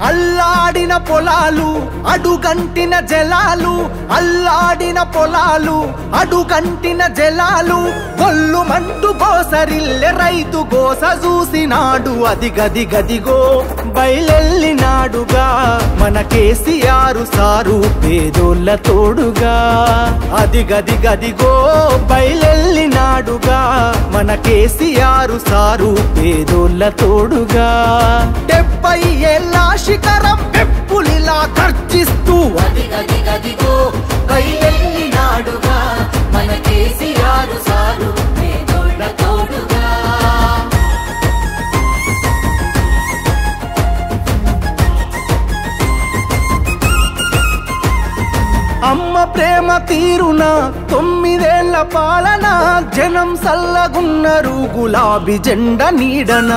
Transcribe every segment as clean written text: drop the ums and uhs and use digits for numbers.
అల్లాడిన పొలాలు అడుగంటిన జలాలు, అల్లాడిన పొలాలు అడుగంటిన జలాలు, గొల్లుమంటూ గోసరిల్లె రైతు గోస చూసినాడు. అది గది గదిగో బయలెల్లినాడుగా మన కేసీఆర్ సారు పేదోళ్ళ తోడుగా. అది గది గదిగో బయలెల్లినాడుగా మన కేసీఆర్ సారు పేదోళ్ళ తోడుగా. 70 ఏళ్ళ శిఖరం పెప్పులిలా గర్జిస్తూ అది గది గదిగో బయలెల్లినాడుగా మన కేసీఆర్ సారు పేదోళ్ళ తోడుగా. అమ్మ ప్రేమ తీరున 9 ఏళ్ల పాలన, జనం సల్లగున్నరు గులాబీ జెండ నీడన.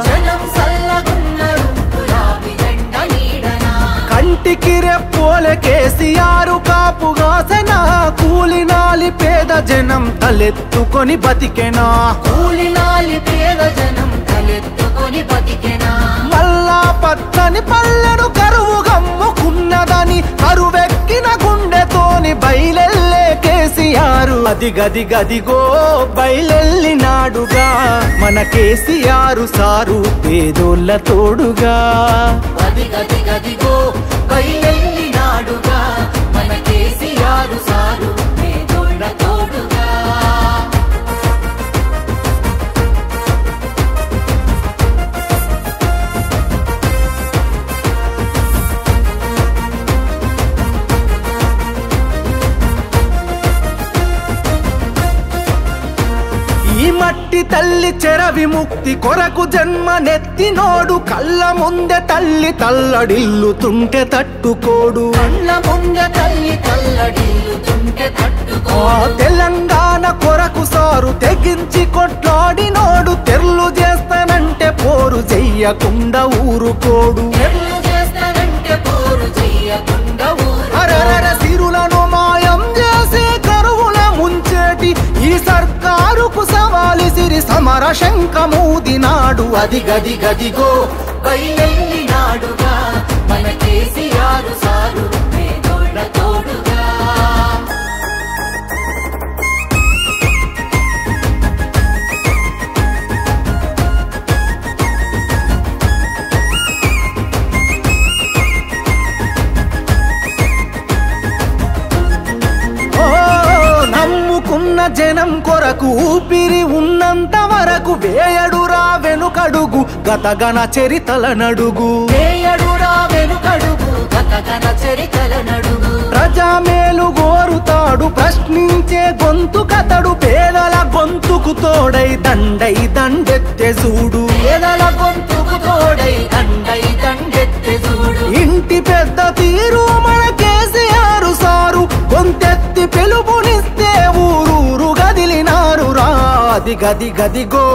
జనం సల్లగున్నరు గులాబీ జెండ నీడన. కంటికి రెప్పోలే కేసీఆర్ కాపుగాసెన, కూలినాలి పేద జనం తలెత్తుకొని బతికెనా. కూలినాలి పేద జనం తలెత్తుకొని బతికెనా. మల్లా పచ్చని పల్లెను కరువు గమ్ముకున్నదని కరువెక్కిన గుండెతోని బయలెల్లే కేసీఆర్. అది గది గదిగో బయలెల్లినాడుగా మన కేసీఆర్ సారు పేదోళ్ళ తోడుగా. అది గది గదిగో బయలెల్లినాడుగా మన కేసీఆర్ సారు పేదోళ్ళ తోడుగా. ఈ మట్టి తల్లి చెర విముక్తి కొరకు జన్మనెత్తినోడు, కళ్ళ ముందే తల్లి తల్లడిల్లుతుంటే తట్టుకోడు. కళ్ళ ముందే తల్లి తల్లడిల్లుతుంటే తట్టుకో. తెలంగాణ కొరకు సారు తెగించి కొట్లాడినోడు, తెర్లు చేస్తానంటే పోరు చెయ్యకుండా ఊరుకోడు. తెర్లు చేస్తానంటే పోరు చెయ్యకుండా అరరర సిరులను మాయం చేసి కరువుల ముంచేటి ఈ సర్కారుకు సవాలు సిరి సమర శంఖమూదినాడు. అది గది గదిగో బయలెల్లినాడుగా మన కేసీఆర్ సారు పేదోళ్ళ తోడుగా. నమ్ముకున్న జనం కొరకు ఊపిరి ఉన్నంత వరకు వేయడురా వెనుకడుగు గతగన చరితల నడుగు. వేయడురా వెనుకడుగు గతగన చరితల నడుగు. ప్రజామేలు గోరుతాడు ప్రశ్నించే గొంతు కతడు, పేదల గొంతుకు తోడై దండై దండెత్తె చూడు. పేదల గొంతుకు తోడై దండై దండెత్తె చూడు. ఇంటి పెద్ద తీరు మన కేసీఆర్ సారు, గొంతెత్తి పిలుపునిస్తే ఊరూరు గదిలినారు రా. అది గది గదిగో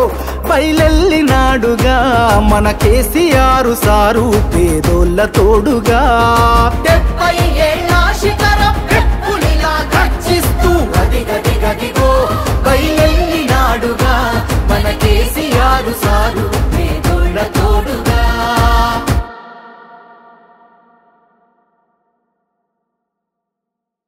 బయలెల్లినాడుగా మన కేసీఆర్ సారు పేదోళ్ళ తోడుగా. 70